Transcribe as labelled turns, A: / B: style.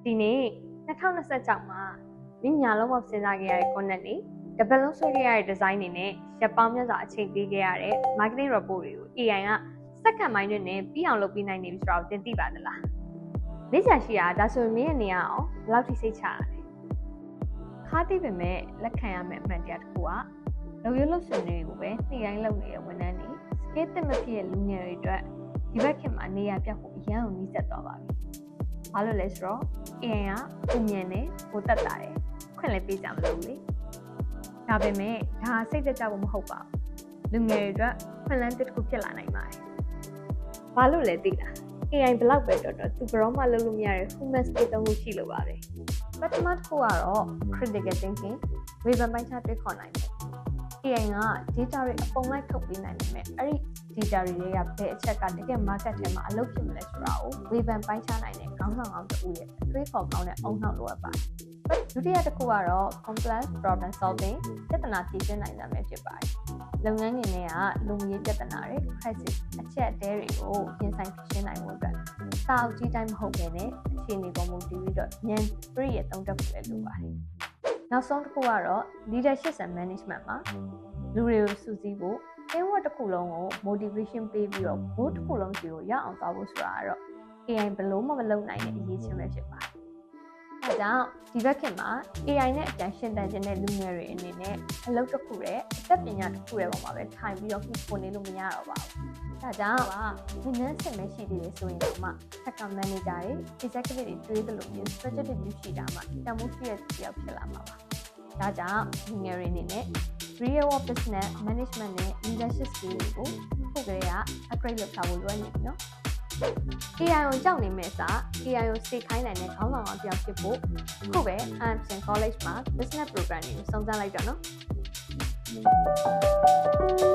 A: ဒီနေ့2026မှာမိညာလုံးပေါင်းစဉ်းစားခဲ့ရတဲ့ content တွေ develop ဆွဲခဲ့ရတဲ့ design တွေနဲ့ရပ်ပေါင်းများစွာအချိန်ပေးခဲ့ရတဲ့ marketing report တွေကို AI ကစက္ကန့်ပိုင်းတွေနဲ့ပြီးအောင်လုပ်ပေးနိုင်နေပြီဆိုတာကိုသင်သိပါသလားလေ့ကျရှိတာဒါဆိုရင်မင်းရဲ့နေရာအောင်ဘယ်လောက်ထိစိတ်ချရလဲခါသိပေမဲ့လက်ခံရမယ့်အမှန်တရားတစ်ခုကလုံရလို့ဆွေတွေကိုပဲနေ့တိုင်းလုပ်နေတဲ့ဝန်ထမ်းတွေ skill တက်မဖြစ်တဲ့လူငယ်တွေအတွက်ဒီဘက်ခင်မှာနေရာပြတ်ဖို့အရန်ကိုနှီးဆက်သွားပါပြီ။ဘာလို့လဲဆိုတော့ AI ကပုံမြင်နဲ့ကိုတက်တာတယ်ခွင့်လည်းပေးကြမလို့လေ။ဒါပေမဲ့ဒါစိတ်သက်သာဖို့မဟုတ်ပါဘူး။လူငယ်တွေအတွက်ခွင့်လန်းတစ်ခုဖြစ်လာနိုင်ပါတယ်။ဘာလို့လဲသိလား။ AI ဘလောက်ပဲတော့သူဘရောမှလုပ်လို့မရတဲ့ human skill သုံးခုရှိလို့ပါပဲ။ပထမတစ်ခုကတော့ critical thinking ဝေဖန်ပိုင်းခြားတွေးခေါ်နိုင်တယ်။ AI က data တွေအပုံလိုက်ထုတ်ပေးနိုင်ပေမဲ့အဲ့ဒီ data တွေကဘယ်အချက်ကတကယ် market ထဲမှာအလုပ်ဖြစ်မလဲဆိုတာကိုဝေဖန်ပိုင်းခြားနိုင်တဲ့ခေါင်းဆောင်ကောင်းတူရဲ့အတွေးခေါ်ကောင်းတဲ့အုံနောက်လိုအပ်ပါတယ်။ဒုတိယတစ်ခုကတော့ complex problem solving ပြဿနာဖြေရှင်းနိုင်တာပဲဖြစ်ပါတယ်။လုပ်ငန်းငယ်တွေကလူမှုရေးပြဿနာတွေ crisis အချက်အသေးတွေကိုပြင်ဆိုင်ဖြေရှင်းနိုင်ဖို့အတွက်စာအုပ်ကြီးတိုင်းမဟုတ်ဘဲနဲ့အခြေအနေပေါ်မူတည်ပြီးတော့ဉာဏ်ပရိရဲ့သုံးသပ်ဖို့လည်းလိုပါတယ်။နောက်ဆုံးတစ်ခုကတော့ leadership and management မှာလူတွေကိုစုစည်းဖို့ teamwork တစ်ခုလုံးကို motivation ပေးပြီးတော့ goal တစ်ခုလုံးစီကိုရအောင်သွားဖို့ဆိုတာကတော့ AI ဘယ်လို့မှမလုပ်နိုင်တဲ့အရေးချင်းပဲဖြစ်ပါတယ်။အဲဒါကြောင့်ဒီဘက်ခင်မှာ AI နဲ့အတန်ရှင်းတန်ခြင်းတဲ့လူငယ်တွေအနေနဲ့အလုပ်တစ်ခုရဲ့အသက်ပညာတစ်ခုရဲ့ပုံမှာပဲထိုင်ပြီးတော့ခုနေလို့မရတော့ပါဘူး။ဒါကြောင့်ဝန်ထမ်းစစ်မဲ့ရှိသေးတယ်ဆိုရင်တော့မှ account manager တွေ executive တွေတွေးသလိုမျိုး strategic view ရှိတာမှတန်ဖိုးရှိတဲ့တယောက်ဖြစ်လာမှာပါ။ဒါကြောင့်လူငယ်တွေအနေနဲ့ real world business management နဲ့ leadership skill တွေကိုခုကလေးက upgrade လုပ်ထားဖို့လိုအပ်နေပြီနော်။ AI ကိုကြောက်နေမဲ့စာ AI ကိုစိတ်ခိုင်းနိုင်တဲ့ခေါင်းဆောင်အောင်တယောက်ဖြစ်ဖို့ခုပဲ Amazon College မှာ business program တွေကိုစုံစမ်းလိုက်တော့နော်။